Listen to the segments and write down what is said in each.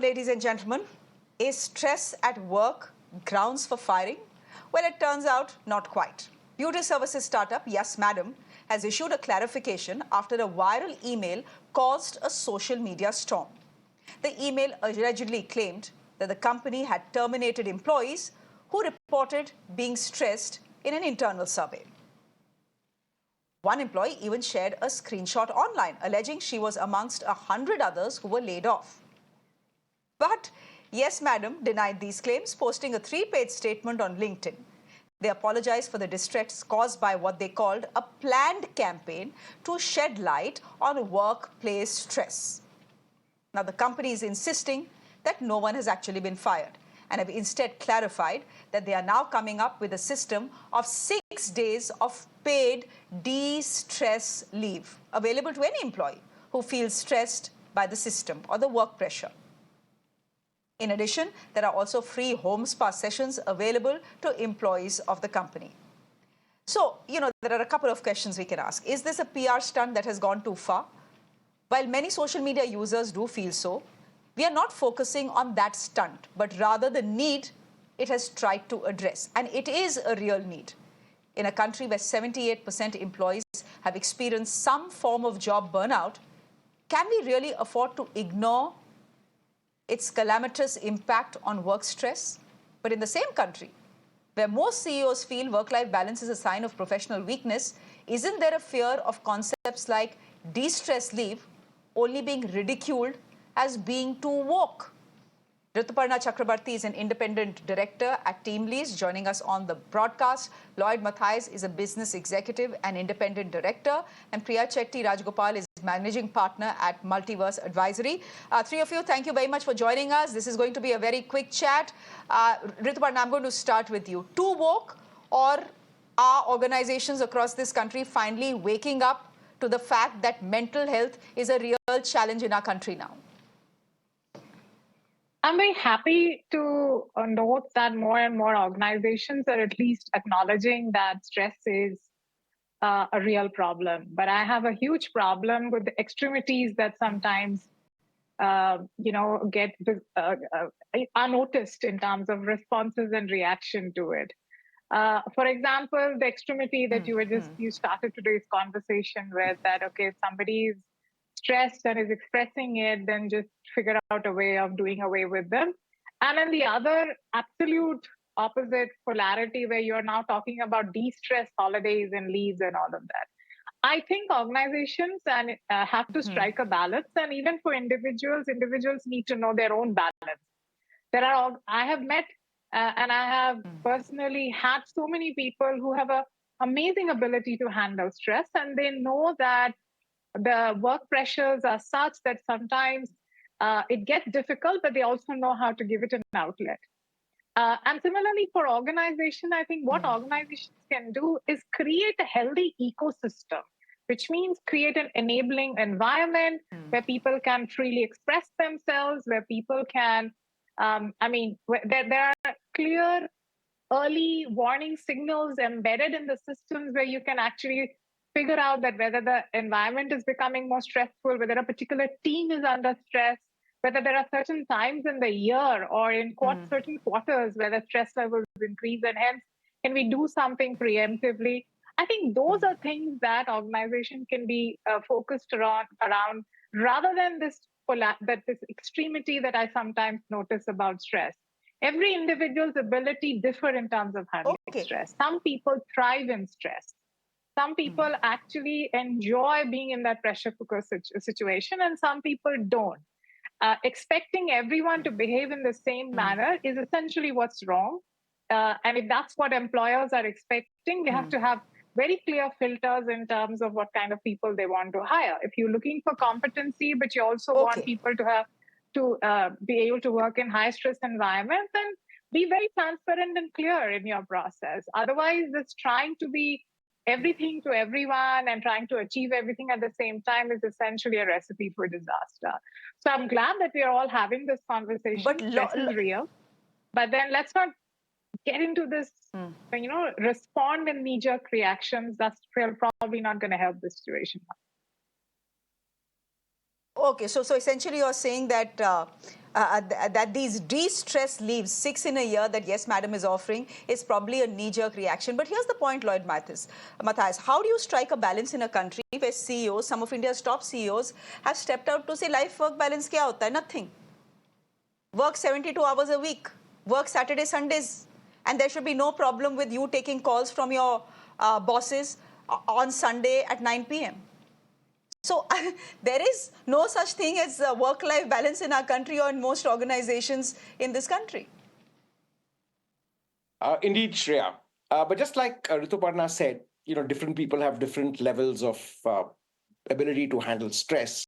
ladies and gentlemen. Is stress at work grounds for firing? Well, it turns out not quite. Beauty services startup YesMadam has issued a clarification after a viral email caused a social media storm. The email allegedly claimed that the company had terminated employees who reported being stressed in an internal survey. One employee even shared a screenshot online, alleging she was amongst 100 others who were laid off. But YesMadam denied these claims, posting a 3-page statement on LinkedIn. They apologized for the distress caused by what they called a planned campaign to shed light on workplace stress. Now, the company is insisting that no one has actually been fired and have instead clarified that they are now coming up with a system of 6 days of paid de-stress leave available to any employee who feels stressed by the system or the work pressure. In addition, there are also free home spa sessions available to employees of the company. So, there are a couple of questions we can ask. Is this a PR stunt that has gone too far? While many social media users do feel so, we are not focusing on that stunt, but rather the need it has tried to address. And it is a real need. In a country where 78% employees have experienced some form of job burnout, can we really afford to ignore its calamitous impact on work stress? But in the same country, where most CEOs feel work-life balance is a sign of professional weakness, isn't there a fear of concepts like de-stress leave only being ridiculed as being too woke? Ritu Chakraborty is an independent director at Teamlease, joining us on the broadcast. Lloyd Mathias is a business executive and independent director. And Priya Chetty Rajgopal is managing partner at Multiverse Advisory. Three of you, thank you very much for joining us. This is going to be a very quick chat. Ritu, I'm going to start with you. Too woke, or are organizations across this country finally waking up to the fact that mental health is a real challenge in our country now? I'm very happy to note that more and more organizations are at least acknowledging that stress is a real problem. But I have a huge problem with the extremities that sometimes, get unnoticed in terms of responses and reaction to it. For example, the extremity that you started today's conversation with, that, okay, somebody's stressed and is expressing it, then just figure out a way of doing away with them. And then the other absolute opposite polarity, where you're now talking about de-stress holidays and leaves and all of that. I think organizations have to strike a balance, and even for individuals need to know their own balance. I have met and I have personally had so many people who have an amazing ability to handle stress, and they know that the work pressures are such that sometimes it gets difficult, but they also know how to give it an outlet. And similarly for organization, I think what organizations can do is create a healthy ecosystem, which means create an enabling environment where people can freely express themselves, where people can, there are clear early warning signals embedded in the systems where you can actually figure out that whether the environment is becoming more stressful, whether a particular team is under stress, whether there are certain times in the year or in certain quarters where the stress levels increase, and hence can we do something preemptively. I think those are things that organization can be focused around rather than this extremity that I sometimes notice about stress. Every individual's ability differ in terms of handling stress. Some people thrive in stress. Some people actually enjoy being in that pressure cooker situation, and some people don't. Expecting everyone to behave in the same manner is essentially what's wrong. And if that's what employers are expecting, they have to have very clear filters in terms of what kind of people they want to hire. If you're looking for competency, but you also want people to have to be able to work in high stress environments, then be very transparent and clear in your process. Otherwise, it's trying to be everything to everyone and trying to achieve everything at the same time is essentially a recipe for disaster. So I'm glad that we are all having this conversation. But stress is real. But then let's not get into this, respond in knee-jerk reactions. That's probably not going to help the situation. Okay, so essentially you're saying that that these de-stress leaves, 6 in a year that Yes Madam is offering, is probably a knee-jerk reaction. But here's the point, Lloyd Mathias, how do you strike a balance in a country where CEOs, some of India's top CEOs, have stepped out to say life-work balance kya hota hai? Nothing. Work 72 hours a week, work Saturday, Sundays, and there should be no problem with you taking calls from your bosses on Sunday at 9 p.m. So there is no such thing as work-life balance in our country or in most organizations in this country. Indeed, Shreya. But just like Ritu said, different people have different levels of ability to handle stress.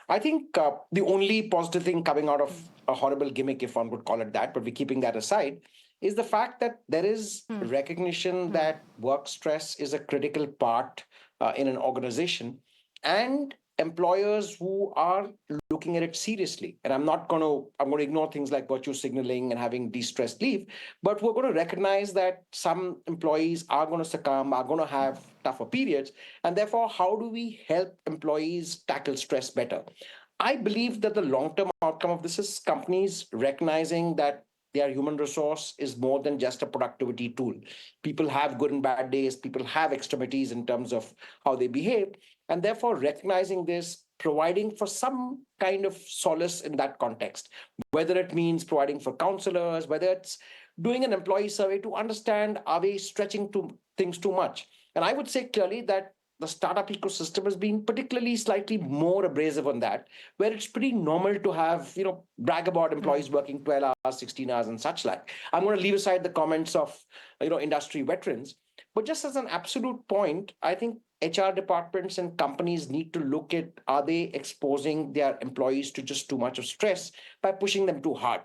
I think the only positive thing coming out of a horrible gimmick, if one would call it that, but we're keeping that aside, is the fact that there is recognition that work stress is a critical part in an organization, and employers who are looking at it seriously. And I'm going to ignore things like virtue signaling and having de-stress leave, but we're going to recognize that some employees are going to succumb, are going to have tougher periods, and therefore, how do we help employees tackle stress better? I believe that the long-term outcome of this is companies recognizing that their human resource is more than just a productivity tool. People have good and bad days, people have extremities in terms of how they behave, and therefore recognizing this, providing for some kind of solace in that context, whether it means providing for counselors, whether it's doing an employee survey to understand, are we stretching things too much? And I would say clearly that the startup ecosystem has been particularly slightly more abrasive on that, where it's pretty normal to have, brag about employees working 12 hours, 16 hours, and such like. I'm going to leave aside the comments of, industry veterans. But just as an absolute point, I think HR departments and companies need to look at, are they exposing their employees to just too much of stress by pushing them too hard?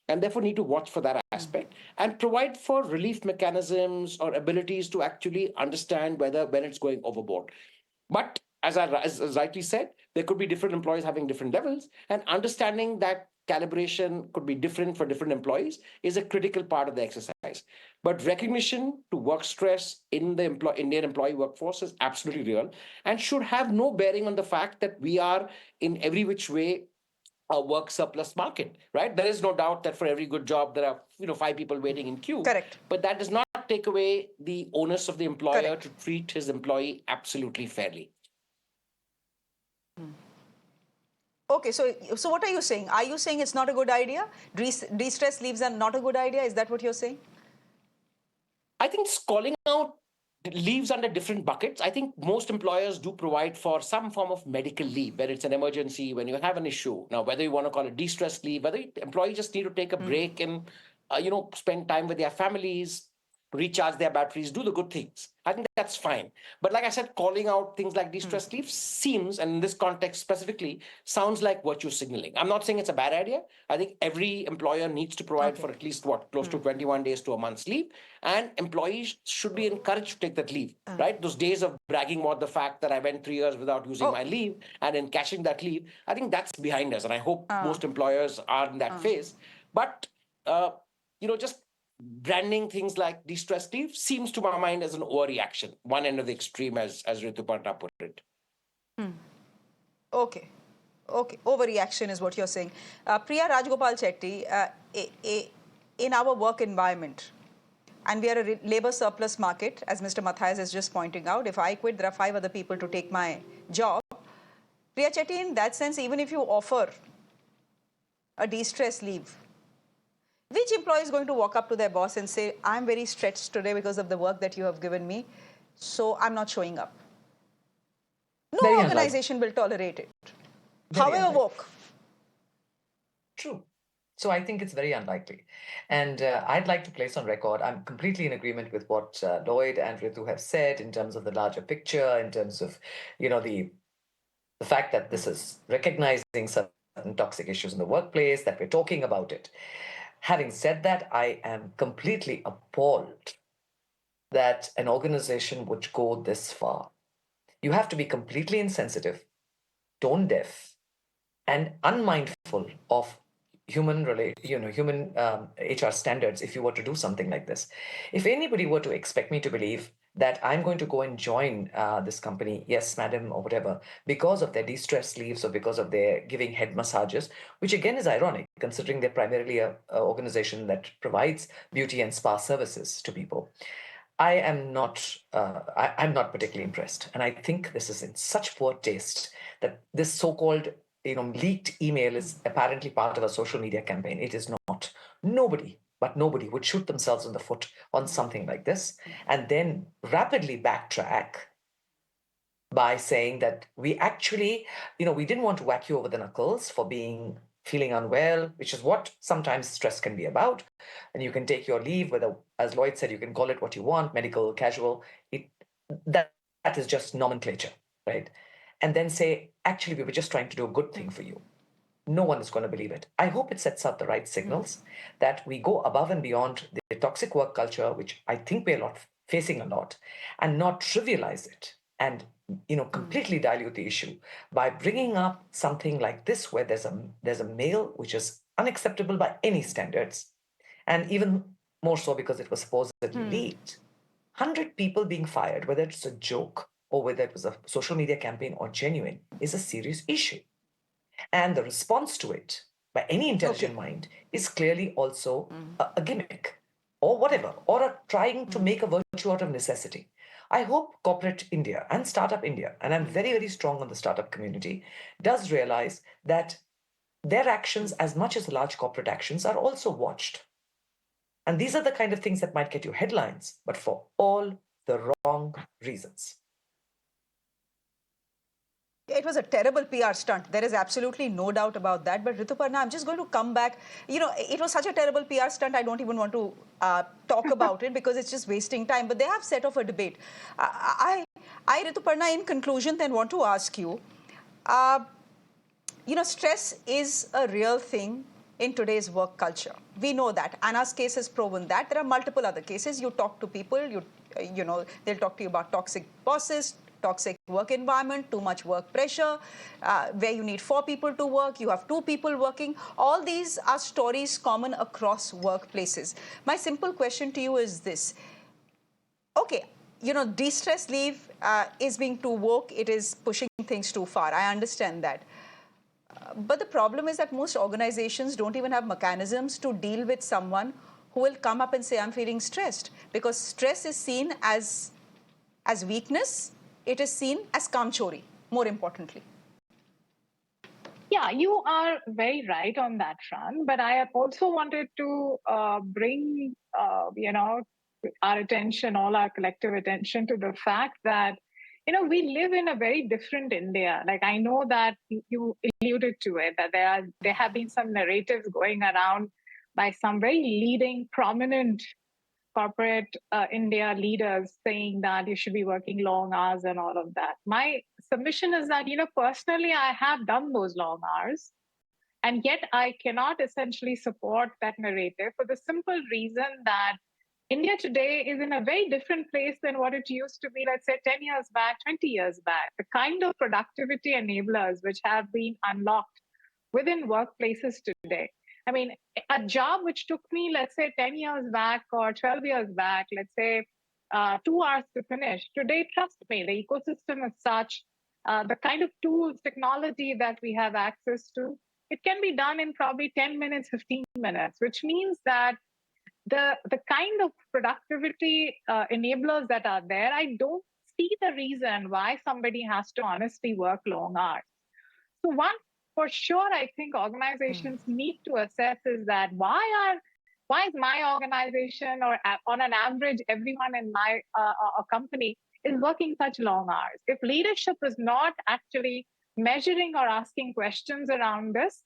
And therefore need to watch for that aspect and provide for relief mechanisms or abilities to actually understand whether when it's going overboard. But as rightly said, there could be different employees having different levels, and understanding that calibration could be different for different employees is a critical part of the exercise. But recognition to work stress in the Indian employee workforce is absolutely real and should have no bearing on the fact that we are in every which way a work surplus market, right? There is no doubt that for every good job, there are 5 people waiting in queue. Correct. But that does not take away the onus of the employer Correct. to treat his employee absolutely fairly. Okay, so what are you saying? Are you saying it's not a good idea? De-stress leaves are not a good idea? Is that what you're saying? I think calling out leaves under different buckets. I think most employers do provide for some form of medical leave, where it's an emergency, when you have an issue. Now, whether you want to call it de-stress leave, whether employees just need to take a break and, spend time with their families, recharge their batteries, do the good things. I think that's fine. But like I said, calling out things like de-stress leave seems, and in this context specifically, sounds like virtue signaling. I'm not saying it's a bad idea. I think every employer needs to provide for at least close to 21 days to a month's leave. And employees should be encouraged to take that leave, right? Those days of bragging about the fact that I went 3 years without using my leave and in cashing that leave, I think that's behind us. And I hope most employers are in that phase. But, just branding things like de-stress leave seems to my mind as an overreaction, one end of the extreme, as Ritu put it. Okay. Overreaction is what you're saying. Priya Rajgopal Chetty, in our work environment, and we are a labor surplus market, as Mr. Mathias is just pointing out. If I quit, there are 5 other people to take my job. Priya Chetty, in that sense, even if you offer a de-stress leave, which employee is going to walk up to their boss and say, I'm very stretched today because of the work that you have given me, so I'm not showing up? No Very organization will tolerate it, Very however woke. True. So I think it's very unlikely. And I'd like to place on record, I'm completely in agreement with what Lloyd and Ritu have said in terms of the larger picture, in terms of, the fact that this is recognizing certain toxic issues in the workplace, that we're talking about it. Having said that, I am completely appalled that an organization would go this far. You have to be completely insensitive, tone deaf, and unmindful of human HR standards if you were to do something like this. If anybody were to expect me to believe that I'm going to go and join this company, Yes Madam or whatever, because of their de-stress leaves or because of their giving head massages, which again is ironic considering they're primarily a organization that provides beauty and spa services to people. I am not, I'm not particularly impressed. And I think this is in such poor taste that this so-called, leaked email is apparently part of a social media campaign. It is not. Nobody would shoot themselves in the foot on something like this and then rapidly backtrack by saying that we actually, we didn't want to whack you over the knuckles for feeling unwell, which is what sometimes stress can be about. And you can take your leave, whether, as Lloyd said, you can call it what you want, medical, casual. That is just nomenclature, right? And then say, actually, we were just trying to do a good thing for you. No one is going to believe it. I hope it sets out the right signals that we go above and beyond the toxic work culture, which I think we're facing a lot, and not trivialize it and completely dilute the issue by bringing up something like this, where there's a male which is unacceptable by any standards, and even more so because it was supposedly leaked. 100 people being fired, whether it's a joke or whether it was a social media campaign or genuine, is a serious issue. And the response to it by any intelligent mind is clearly also a gimmick or whatever, or trying to make a virtue out of necessity. I hope corporate India and startup India, and I'm very, very strong on the startup community, does realize that their actions, as much as large corporate actions, are also watched. And these are the kind of things that might get you headlines, but for all the wrong reasons. It was a terrible PR stunt. There is absolutely no doubt about that. But Rituparna, I'm just going to come back. It was such a terrible PR stunt, I don't even want to talk about it because it's just wasting time. But they have set off a debate. I Rituparna, in conclusion, then want to ask you, stress is a real thing in today's work culture. We know that. Anna's case has proven that. There are multiple other cases. You talk to people, they'll talk to you about toxic bosses, toxic work environment, too much work pressure, where you need 4 people to work, you have 2 people working. All these are stories common across workplaces. My simple question to you is this. Okay, de-stress leave is being too woke. It is pushing things too far. I understand that. But the problem is that most organizations don't even have mechanisms to deal with someone who will come up and say, I'm feeling stressed. Because stress is seen as weakness. It is seen as kamchori, more importantly. Yeah, you are very right on that front. But I also wanted to bring, our attention, all our collective attention to the fact that, we live in a very different India. Like, I know that you alluded to it, that there have been some narratives going around by some very leading, prominent corporate India leaders saying that you should be working long hours and all of that. My submission is that, personally, I have done those long hours. And yet I cannot essentially support that narrative for the simple reason that India today is in a very different place than what it used to be, let's say, 10 years back, 20 years back. The kind of productivity enablers which have been unlocked within workplaces today. I mean, a job which took me, let's say, 10 years back or 12 years back, let's say 2 hours to finish. Today, trust me, the ecosystem is such, the kind of tools, technology that we have access to, it can be done in probably 10 minutes, 15 minutes, which means that the kind of productivity enablers that are there, I don't see the reason why somebody has to honestly work long hours. So one, for sure, I think organizations need to assess is that why is my organization, or on an average, everyone in my company is working such long hours? If leadership is not actually measuring or asking questions around this,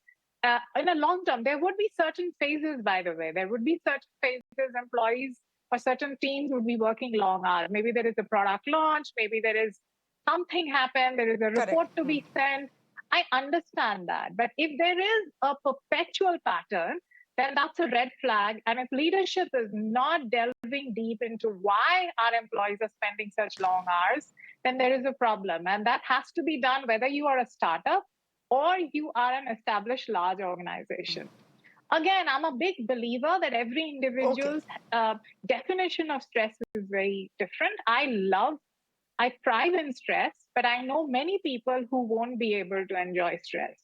in a long term, there would be certain phases, by the way. There would be certain phases employees or certain teams would be working long hours. Maybe there is a product launch, maybe there is something happen, there is a report to be sent. I understand that. But if there is a perpetual pattern, then that's a red flag. And if leadership is not delving deep into why our employees are spending such long hours, then there is a problem. And that has to be done whether you are a startup or you are an established large organization. Again, I'm a big believer that every individual's definition of stress is very different. I thrive in stress, but I know many people who won't be able to enjoy stress.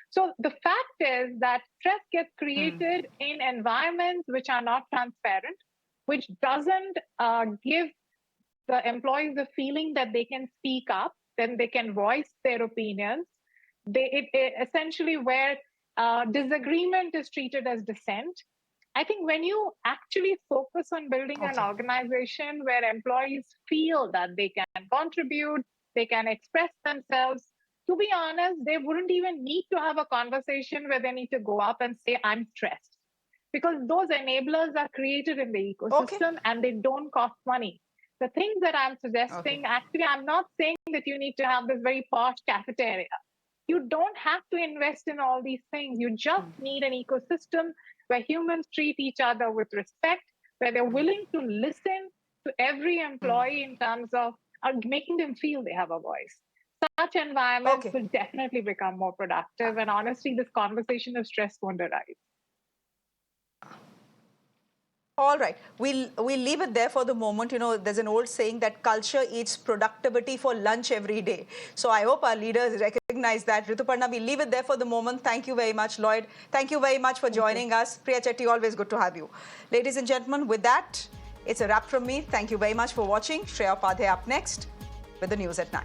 So the fact is that stress gets created in environments which are not transparent, which doesn't give the employees the feeling that they can speak up, then they can voice their opinions. Essentially where disagreement is treated as dissent. I think when you actually focus on building an organization where employees feel that they can contribute, they can express themselves, to be honest, they wouldn't even need to have a conversation where they need to go up and say, I'm stressed. Because those enablers are created in the ecosystem and they don't cost money. The things that I'm suggesting, actually, I'm not saying that you need to have this very posh cafeteria. You don't have to invest in all these things. You just need an ecosystem where humans treat each other with respect, where they're willing to listen to every employee in terms of making them feel they have a voice. Such environments will definitely become more productive. And honestly, this conversation of stress won't arise. All right, we'll leave it there for the moment. You know, there's an old saying that culture eats productivity for lunch every day. So I hope our leaders recognize that. Rituparna, we'll leave it there for the moment. Thank you very much, Lloyd. Thank you very much for joining us. Priya Chetty, always good to have you. Ladies and gentlemen, with that, it's a wrap from me. Thank you very much for watching. Shreya Dhoundial up next with the news at 9.